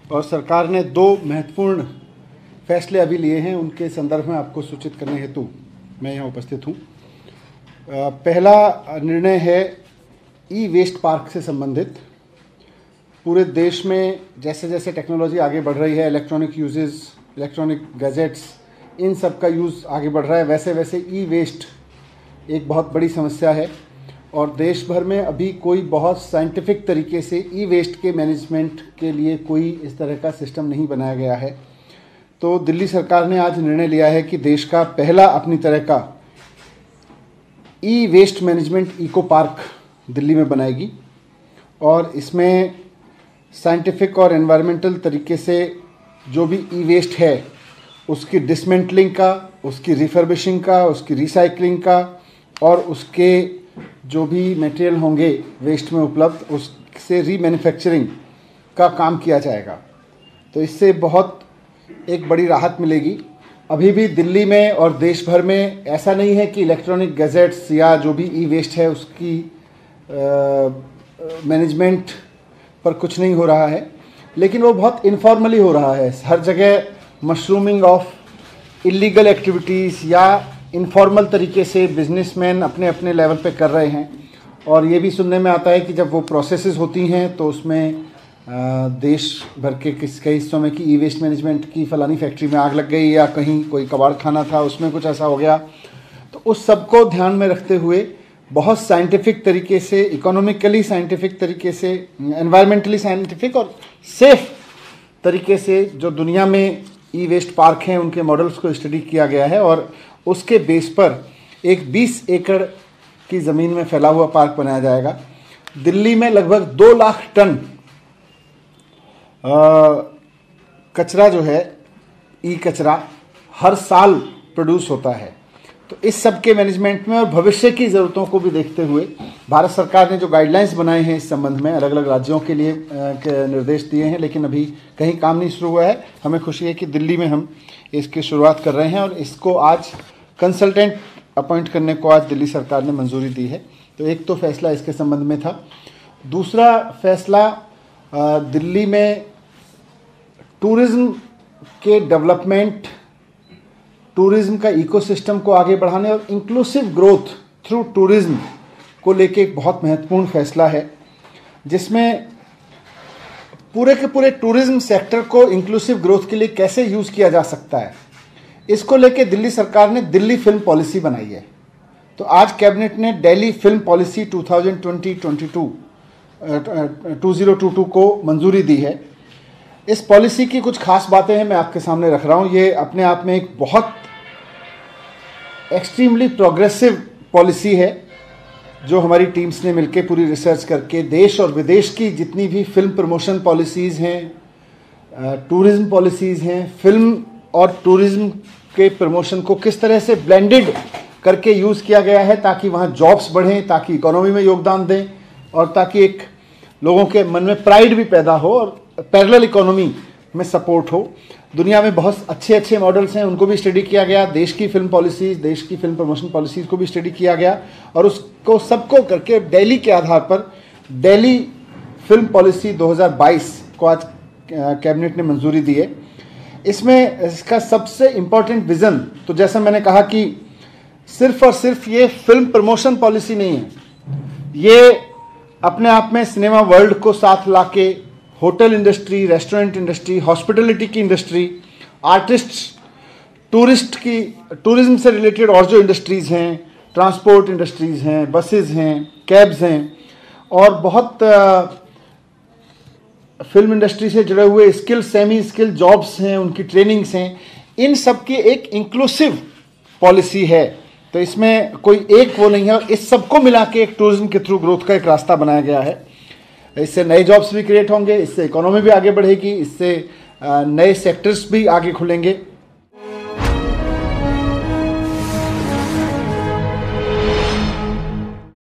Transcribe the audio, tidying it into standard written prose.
और सरकार ने दो महत्वपूर्ण फैसले अभी लिए हैं, उनके संदर्भ में आपको सूचित करने हेतु मैं यहाँ उपस्थित हूँ। पहला निर्णय है ई वेस्ट पार्क से संबंधित। पूरे देश में जैसे जैसे टेक्नोलॉजी आगे बढ़ रही है, इलेक्ट्रॉनिक यूजेस, इलेक्ट्रॉनिक गैजेट्स, इन सब का यूज़ आगे बढ़ रहा है, वैसे वैसे ई वेस्ट एक बहुत बड़ी समस्या है। और देश भर में अभी कोई बहुत साइंटिफिक तरीके से ई वेस्ट के मैनेजमेंट के लिए कोई इस तरह का सिस्टम नहीं बनाया गया है। तो दिल्ली सरकार ने आज निर्णय लिया है कि देश का पहला अपनी तरह का e waste management eco park Delhi में बनाएगी और इसमें साइंटिफिक और एनवायरमेंटल तरीके से जो भी ई वेस्ट है उसकी डिसमेंटलिंग का, उसकी रिफर्बिशिंग का, उसकी रिसाइकलिंग का और उसके जो भी मटेरियल होंगे वेस्ट में उपलब्ध उससे रीमैन्युफैक्चरिंग का काम किया जाएगा। तो इससे बहुत एक बड़ी राहत मिलेगी। अभी भी दिल्ली में और देश भर में ऐसा नहीं है कि इलेक्ट्रॉनिक गैजेट्स या जो भी ई वेस्ट है उसकी मैनेजमेंट पर कुछ नहीं हो रहा है, लेकिन वो बहुत इनफॉर्मली हो रहा है। हर जगह मशरूमिंग ऑफ इलीगल एक्टिविटीज़ या इनफॉर्मल तरीके से बिजनेसमैन अपने अपने लेवल पे कर रहे हैं। और ये भी सुनने में आता है कि जब वो प्रोसेसेस होती हैं तो उसमें देश भर के कई हिस्सों में कि ई वेस्ट मैनेजमेंट की फ़लानी फैक्ट्री में आग लग गई या कहीं कोई कबाड़ खाना था उसमें कुछ ऐसा हो गया। तो उस सब को ध्यान में रखते हुए बहुत साइंटिफिक तरीके से, इकोनॉमिकली साइंटिफिक तरीके से, एनवायरमेंटली साइंटिफिक और सेफ तरीके से जो दुनिया में ई वेस्ट पार्क हैं उनके मॉडल्स को स्टडी किया गया है और उसके बेस पर एक 20 एकड़ की ज़मीन में फैला हुआ पार्क बनाया जाएगा। दिल्ली में लगभग 2 लाख टन कचरा जो है, ई कचरा, हर साल प्रोड्यूस होता है। तो इस सब के मैनेजमेंट में और भविष्य की ज़रूरतों को भी देखते हुए भारत सरकार ने जो गाइडलाइंस बनाए हैं इस संबंध में अलग अलग राज्यों के लिए निर्देश दिए हैं, लेकिन अभी कहीं काम नहीं शुरू हुआ है। हमें खुशी है कि दिल्ली में हम इसकी शुरुआत कर रहे हैं और इसको आज कंसल्टेंट अपॉइंट करने को आज दिल्ली सरकार ने मंजूरी दी है। तो एक तो फैसला इसके संबंध में था। दूसरा फैसला दिल्ली में टूरिज़्म के डेवलपमेंट, टूरिज़्म का इकोसिस्टम को आगे बढ़ाने और इंक्लूसिव ग्रोथ थ्रू टूरिज़्म को लेके एक बहुत महत्वपूर्ण फैसला है, जिसमें पूरे के पूरे टूरिज़्म सेक्टर को इंक्लूसिव ग्रोथ के लिए कैसे यूज़ किया जा सकता है, इसको लेके दिल्ली सरकार ने दिल्ली फिल्म पॉलिसी बनाई है। तो आज कैबिनेट ने दिल्ली फिल्म पॉलिसी 2022 को मंजूरी दी है। इस पॉलिसी की कुछ खास बातें हैं, मैं आपके सामने रख रहा हूँ। ये अपने आप में एक बहुत एक्सट्रीमली प्रोग्रेसिव पॉलिसी है जो हमारी टीम्स ने मिलकर पूरी रिसर्च करके देश और विदेश की जितनी भी फिल्म प्रमोशन पॉलिसीज़ हैं, टूरिज़्म पॉलिसीज़ हैं, फिल्म और टूरिज़्म के प्रमोशन को किस तरह से ब्लेंडेड करके यूज़ किया गया है ताकि वहाँ जॉब्स बढ़ें, ताकि इकोनॉमी में योगदान दें और ताकि एक लोगों के मन में प्राइड भी पैदा हो और पैरेलल इकोनॉमी में सपोर्ट हो। दुनिया में बहुत अच्छे अच्छे मॉडल्स हैं, उनको भी स्टडी किया गया। देश की फिल्म पॉलिसीज़, देश की फिल्म प्रमोशन पॉलिसीज़ को भी स्टडी किया गया और उसको सबको करके दिल्ली के आधार पर दिल्ली फिल्म पॉलिसी 2022 को आज कैबिनेट ने मंजूरी दी है। इसमें इसका सबसे इम्पोर्टेंट विज़न, तो जैसा मैंने कहा कि सिर्फ और सिर्फ ये फिल्म प्रमोशन पॉलिसी नहीं है, ये अपने आप में सिनेमा वर्ल्ड को साथ लाके hotel industry, restaurant industry, hospitality की इंडस्ट्री, आर्टिस्ट्स, टूरिस्ट की, टूरिज्म से रिलेटेड और जो इंडस्ट्रीज़ हैं, ट्रांसपोर्ट इंडस्ट्रीज़ हैं, बसेस हैं, कैब्स हैं और बहुत फिल्म इंडस्ट्री से जुड़े हुए स्किल, सेमी स्किल जॉब्स हैं, उनकी ट्रेनिंग्स हैं, इन सब की एक इंक्लूसिव पॉलिसी है। तो इसमें कोई एक वो नहीं है और इस सबको मिला के एक टूरिज्म के थ्रू ग्रोथ का एक रास्ता बनाया गया है। इससे नए जॉब्स भी क्रिएट होंगे, इससे इकोनॉमी भी आगे बढ़ेगी, इससे नए सेक्टर्स भी आगे खुलेंगे।